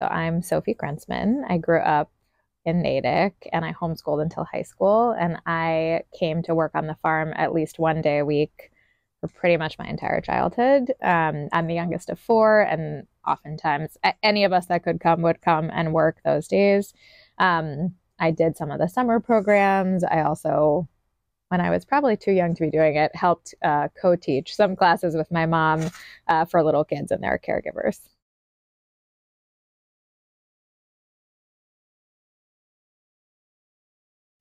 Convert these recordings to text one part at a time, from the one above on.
So I'm Sophie Krentzman. I grew up in Natick and I homeschooled until high school. And I came to work on the farm at least one day a week for pretty much my entire childhood. I'm the youngest of four, and oftentimes any of us that could come would come and work those days. I did some of the summer programs. I also, when I was probably too young to be doing it, helped co-teach some classes with my mom for little kids and their caregivers.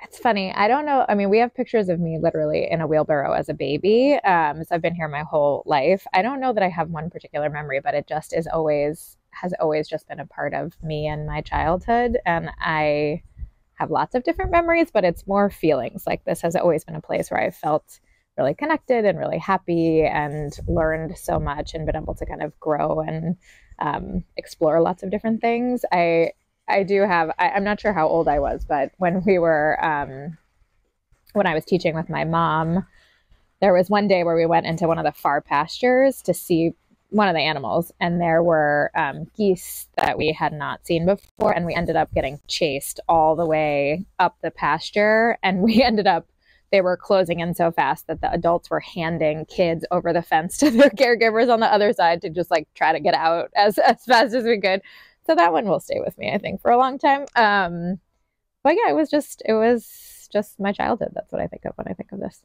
It's funny. I don't know. I mean, we have pictures of me literally in a wheelbarrow as a baby. So I've been here my whole life. I don't know that I have one particular memory, but it just is always has always just been a part of me and my childhood. And I have lots of different memories, but it's more feelings. Like this has always been a place where I felt really connected and really happy and learned so much and been able to kind of grow and explore lots of different things. I do have, I'm not sure how old I was, but when I was teaching with my mom, there was one day where we went into one of the far pastures to see one of the animals, and there were geese that we had not seen before, and we ended up getting chased all the way up the pasture, and we ended up they were closing in so fast that the adults were handing kids over the fence to their caregivers on the other side to just like try to get out as fast as we could. So that one will stay with me, I think, for a long time. But yeah, it was just my childhood. That's what I think of when I think of this.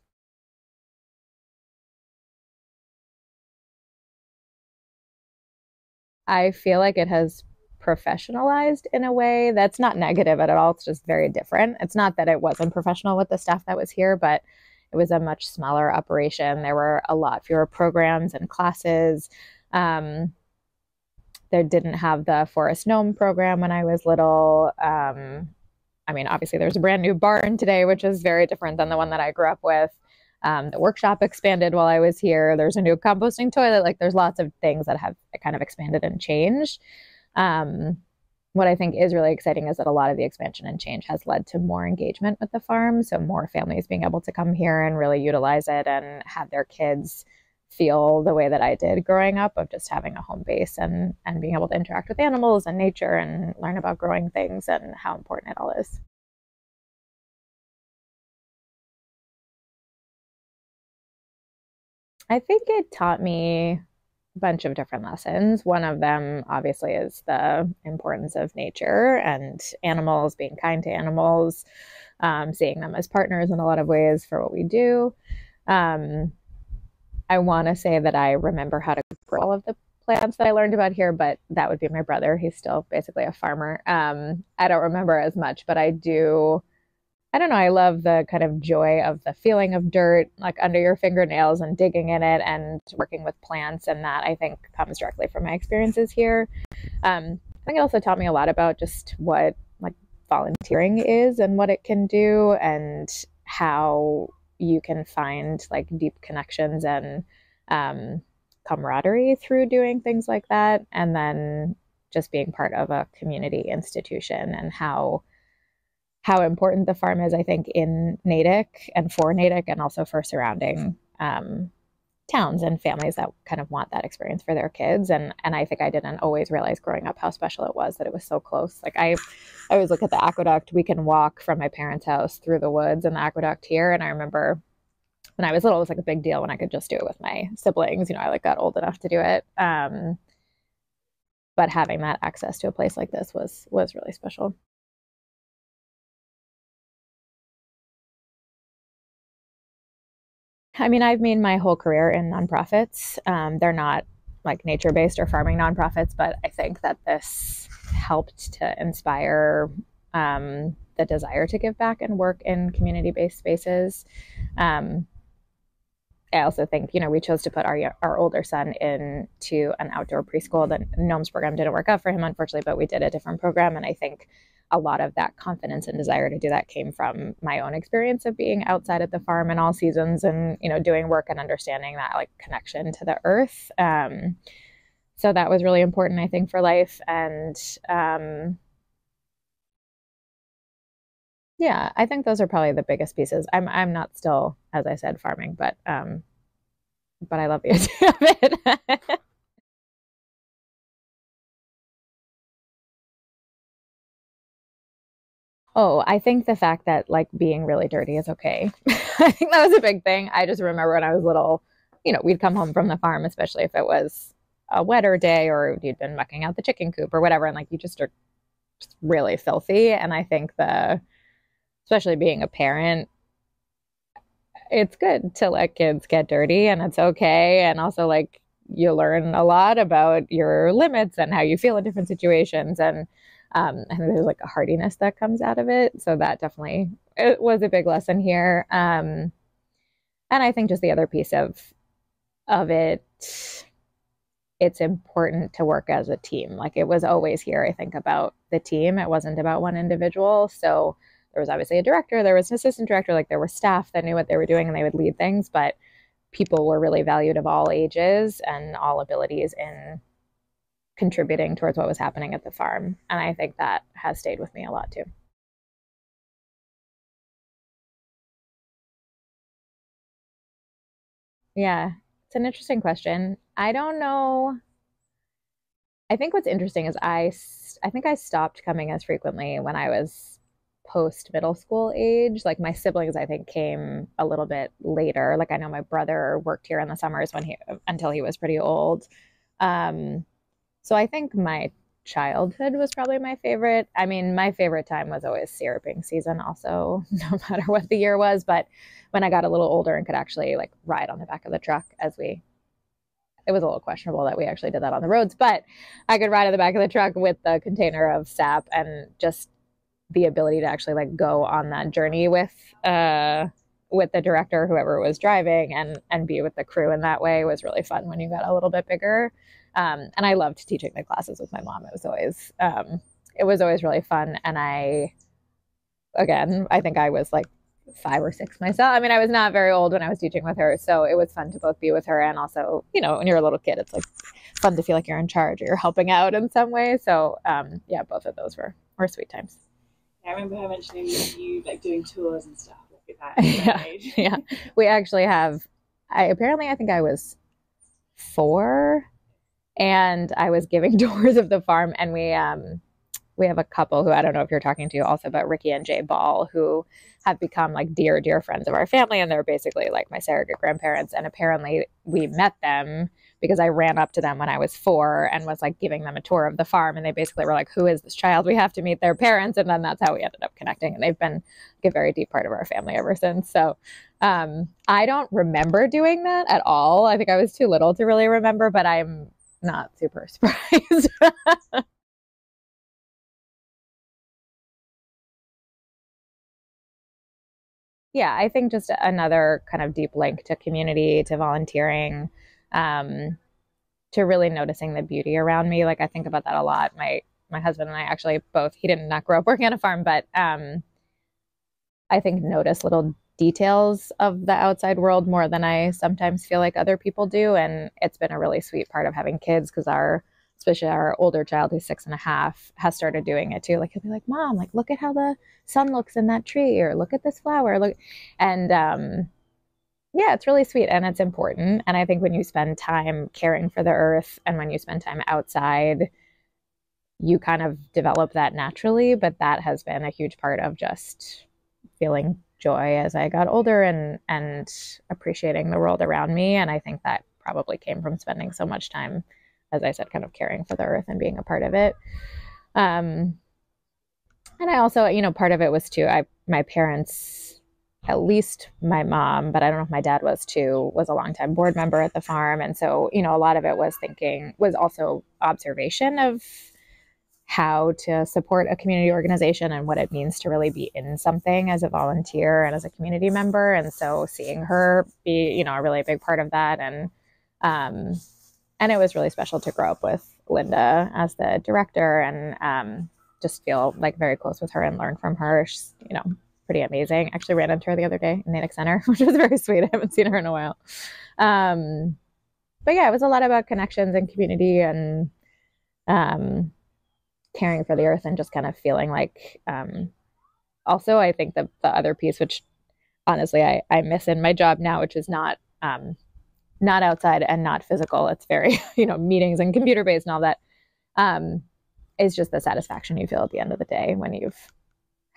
I feel like it has professionalized in a way that's not negative at all. It's just very different. It's not that it wasn't professional with the staff that was here, but it was a much smaller operation. There were a lot fewer programs and classes. Um, they didn't have the Forest Gnome program when I was little. I mean, obviously, there's a brand new barn today, which is very different than the one that I grew up with. The workshop expanded while I was here. There's a new composting toilet. Like, there's lots of things that have kind of expanded and changed. Um, what I think is really exciting is that a lot of the expansion and change has led to more engagement with the farm. So, more families being able to come here and really utilize it and have their kids feel the way that I did growing up of just having a home base and being able to interact with animals and nature and learn about growing things and how important it all is. I think it taught me a bunch of different lessons. One of them, obviously, is the importance of nature and animals, being kind to animals, seeing them as partners in a lot of ways for what we do. Um, I want to say that I remember how to grow all of the plants that I learned about here, but that would be my brother. He's still basically a farmer. I don't remember as much, but I do. I don't know. I love the kind of joy of the feeling of dirt, like under your fingernails and digging in it and working with plants. And that I think comes directly from my experiences here. I think it also taught me a lot about just what like volunteering is and what it can do and how you can find like deep connections and um, camaraderie through doing things like that. And then just being part of a community institution and how important the farm is, I think, in Natick and for Natick and also for surrounding towns and families that kind of want that experience for their kids. And I think I didn't always realize growing up how special it was that it was so close. Like I always look at the aqueduct. We can walk from my parents' house through the woods and the aqueduct here. And I remember when I was little, it was like a big deal when I could just do it with my siblings. You know, I like got old enough to do it. But having that access to a place like this was really special. I mean, I've made my whole career in nonprofits. They're not like nature based or farming nonprofits, but I think that this helped to inspire the desire to give back and work in community based spaces. Um, I also think, you know, we chose to put our older son into an outdoor preschool. The gnomes program didn't work out for him, unfortunately, but we did a different program. And I think a lot of that confidence and desire to do that came from my own experience of being outside at the farm in all seasons and, you know, doing work and understanding that like connection to the earth. So that was really important, I think, for life. And yeah, I think those are probably the biggest pieces. I'm not still, as I said, farming, but I love the idea of it. Oh, I think the fact that like being really dirty is okay. I think that was a big thing. I just remember when I was little, we'd come home from the farm, especially if it was a wetter day or you'd been mucking out the chicken coop or whatever, and like you just are just really filthy. And I think especially being a parent, it's good to let kids get dirty and it's okay. And also like you learn a lot about your limits and how you feel in different situations. And I think there's like a hardiness that comes out of it. So that definitely it was a big lesson here. And I think just the other piece of it, it's important to work as a team. Like it was always here, I think, about the team. It wasn't about one individual. So there was obviously a director, there was an assistant director, like there were staff that knew what they were doing and they would lead things, but people were really valued of all ages and all abilities in contributing towards what was happening at the farm. And I think that has stayed with me a lot too. Yeah, it's an interesting question. I don't know. I think what's interesting is I think I stopped coming as frequently when I was post middle school age. Like my siblings, I think came a little bit later. Like I know my brother worked here in the summers when he until he was pretty old. Um, so I think my childhood was probably my favorite. I mean, my favorite time was always syruping season, also, no matter what the year was. But when I got a little older and could actually like ride on the back of the truck it was a little questionable that we actually did that on the roads, but I could ride on the back of the truck with the container of sap and just the ability to actually like go on that journey with the director, whoever was driving, and be with the crew in that way was really fun when you got a little bit bigger. And I loved teaching the classes with my mom. It was always really fun. And I think I was like 5 or 6 myself. I mean, I was not very old when I was teaching with her, so it was fun to both be with her and also, when you're a little kid, it's like fun to feel like you're in charge or you're helping out in some way. So yeah, both of those were sweet times. Yeah, I remember her mentioning you like doing tours and stuff like Yeah, that age. yeah. We actually have. I think I was 4, and I was giving tours of the farm, and we have a couple who I don't know if you're talking to also, but Ricky and Jay Ball, who have become like dear, dear friends of our family. And they're basically like my surrogate grandparents. And apparently we met them because I ran up to them when I was 4 and was like giving them a tour of the farm. And they basically were like, who is this child? We have to meet their parents. And then that's how we ended up connecting. And they've been like a very deep part of our family ever since. So I don't remember doing that at all. I think I was too little to really remember, but I'm not super surprised. Yeah, I think just another kind of deep link to community, to volunteering, um, to really noticing the beauty around me. Like I think about that a lot. My husband and I actually both he did not grow up working on a farm, but I think notice little details of the outside world more than I sometimes feel like other people do. And it's been a really sweet part of having kids because especially our older child who's 6.5 has started doing it too. Like he'll be like, Mom, like look at how the sun looks in that tree or look at this flower. Look and yeah, it's really sweet and it's important. And I think when you spend time caring for the earth and when you spend time outside, you kind of develop that naturally. But that has been a huge part of just feeling joy as I got older and appreciating the world around me. And I think that probably came from spending so much time, as I said, kind of caring for the earth and being a part of it. Um, and I also, part of it was too, my parents, at least my mom, but I don't know if my dad was too, was a longtime board member at the farm. And so, a lot of it was also observation of how to support a community organization and what it means to really be in something as a volunteer and as a community member. And so seeing her be, a really big part of that. And it was really special to grow up with Linda as the director and just feel like very close with her and learn from her. She's, pretty amazing. Actually ran into her the other day in Natick Center, which was very sweet. I haven't seen her in a while. But yeah, it was a lot about connections and community and caring for the earth and just kind of feeling like also I think the other piece which honestly I miss in my job now, which is not outside and not physical, it's very meetings and computer based and all that, is just the satisfaction you feel at the end of the day when you've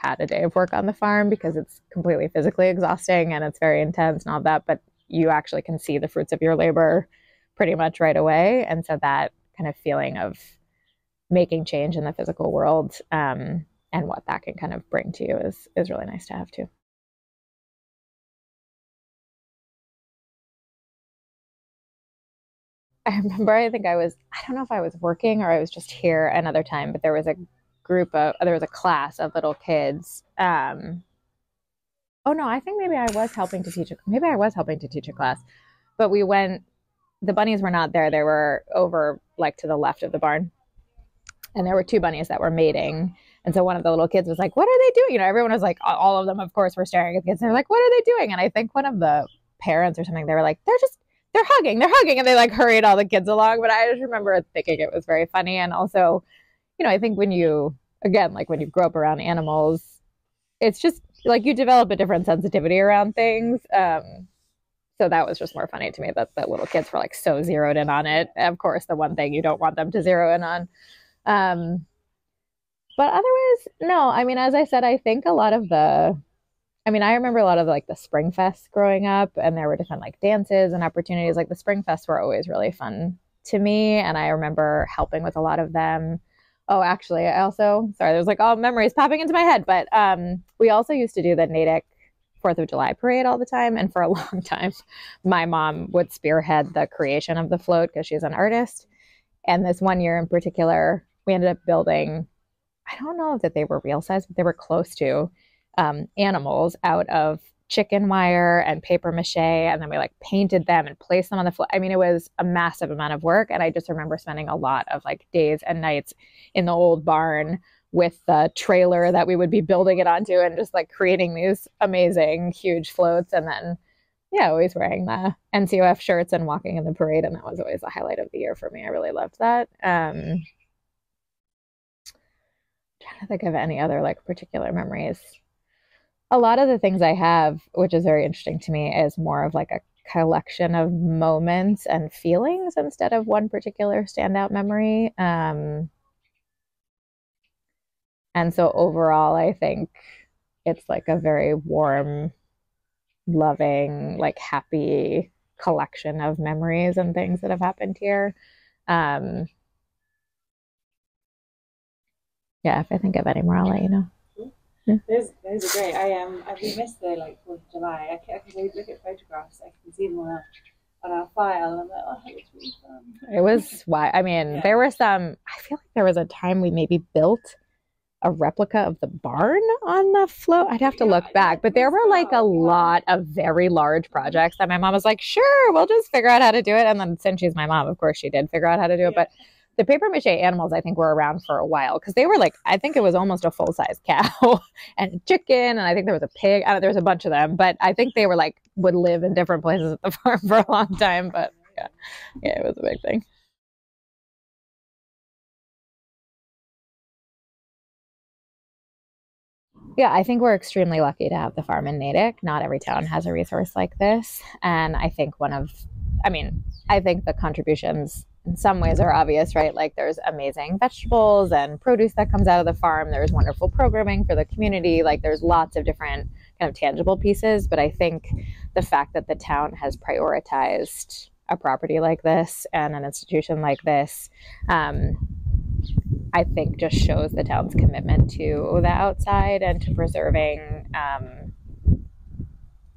had a day of work on the farm because it's completely physically exhausting and it's very intense and all that, but you actually can see the fruits of your labor pretty much right away. And so that kind of feeling of making change in the physical world, and what that can kind of bring to you is really nice to have too. I remember, I don't know if I was working or I was just here another time, but there was a class of little kids. Oh no, I think maybe I was helping to teach a class, but the bunnies were not there. They were over like to the left of the barn, and there were two bunnies that were mating. And so one of the little kids was like, "What are they doing?" Everyone was like, all of them, of course, were staring at the kids. They're like, "What are they doing?" And I think one of the parents or something, they were like, they're hugging, and they like hurried all the kids along. But I just remember thinking it was very funny. And also, I think when you grow up around animals, it's just like you develop a different sensitivity around things. So that was just more funny to me that the little kids were like so zeroed in on it. Of course, the one thing you don't want them to zero in on. But otherwise, no. I mean, as I said, I think I remember a lot of like the Spring Fest growing up, and there were different like dances and opportunities. Like the Spring Fest were always really fun to me, and I remember helping with a lot of them. Oh, actually, there's like all memories popping into my head, but we also used to do the Natick 4th of July parade all the time. And for a long time, my mom would spearhead the creation of the float because she's an artist. And this one year in particular, we ended up building, I don't know that they were real size, but they were close to animals out of chicken wire and paper mache. And then we like painted them and placed them on the floor. I mean, it was a massive amount of work. And I just remember spending a lot of like days and nights in the old barn with the trailer that we would be building it onto and just like creating these amazing, huge floats. And then, yeah, always wearing the NCOF shirts and walking in the parade. And that was always the highlight of the year for me. I really loved that. Trying to think of any other like particular memories. A lot of the things I have, which is very interesting to me, is more of like a collection of moments and feelings instead of one particular standout memory. And so overall, I think it's like a very warm, loving, like happy collection of memories and things that have happened here. Yeah, if I think of any more, I'll let you know. Those are great. I missed the like 4th of July. I can look at photographs. I can see them on our file, and I'm like, oh, that looks really fun. It was why. I mean, there were some. I feel like there was a time we maybe built a replica of the barn on the float. I'd have to look back, but there were like a lot of very large projects that my mom was like, "Sure, we'll just figure out how to do it." And then since she's my mom, of course, she did figure out how to do it, but. The paper mache animals, I think, were around for a while because they were like, I think it was almost a full-size cow and chicken, and I think there was a pig. I don't know, there was a bunch of them, but I think they were like, would live in different places at the farm for a long time. But yeah, it was a big thing. Yeah, I think we're extremely lucky to have the farm in Natick. Not every town has a resource like this. And I think I think the contributions in some ways are obvious, right? Like there's amazing vegetables and produce that comes out of the farm. There's wonderful programming for the community. Like there's lots of different kind of tangible pieces. But I think the fact that the town has prioritized a property like this and an institution like this, I think just shows the town's commitment to the outside and to preserving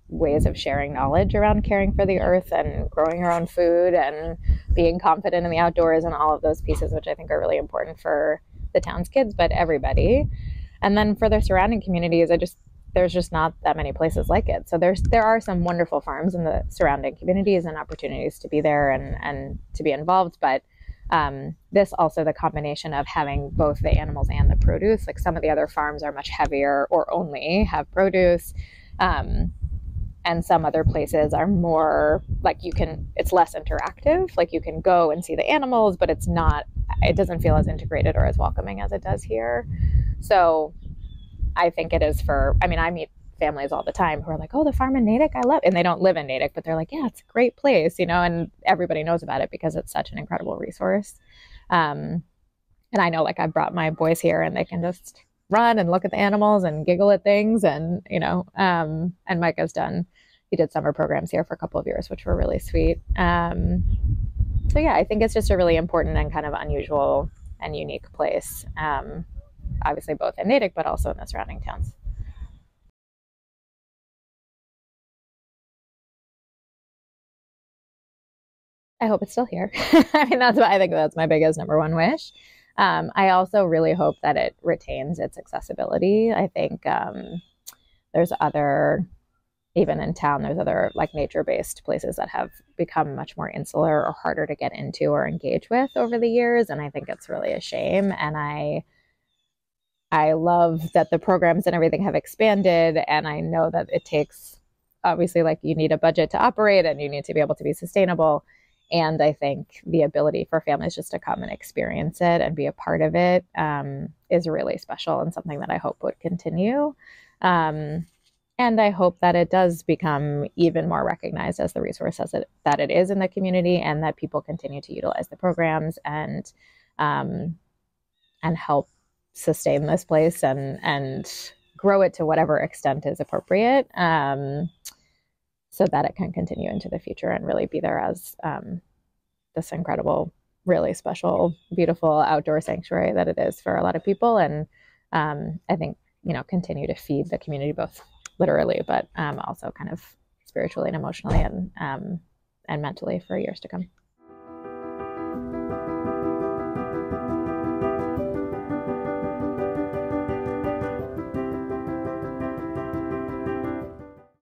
ways of sharing knowledge around caring for the earth and growing your own food and being confident in the outdoors and all of those pieces, which I think are really important for the town's kids, but everybody. And then for the surrounding communities, there's just not that many places like it. So there are some wonderful farms in the surrounding communities and opportunities to be there and to be involved, but this also the combination of having both the animals and the produce. Like some of the other farms are much heavier or only have produce, and some other places are more like it's less interactive. Like you can go and see the animals, but it doesn't feel as integrated or as welcoming as it does here. So I think it is I meet families all the time who are like, "Oh, the farm in Natick, I love it." And they don't live in Natick, but they're like, "Yeah, it's a great place," and everybody knows about it because it's such an incredible resource. And I know like I brought my boys here and they can just run and look at the animals and giggle at things. And, and Micah's he did summer programs here for a couple of years, which were really sweet. So yeah, I think it's just a really important and kind of unusual and unique place. Obviously both in Natick, but also in the surrounding towns. I hope it's still here. I mean, I think that's my biggest number one wish. I also really hope that it retains its accessibility. I think there's even in town, there's other like nature-based places that have become much more insular or harder to get into or engage with over the years. And I think it's really a shame. And I love that the programs and everything have expanded. And I know that it takes, obviously, like you need a budget to operate and you need to be able to be sustainable. And I think the ability for families just to come and experience it and be a part of it is really special and something that I hope would continue. And I hope that it does become even more recognized as the resource that it is in the community, and that people continue to utilize the programs and help sustain this place and grow it to whatever extent is appropriate, so that it can continue into the future and really be there as this incredible, really special, beautiful outdoor sanctuary that it is for a lot of people. And I think, continue to feed the community both literally, but also kind of spiritually and emotionally and mentally for years to come.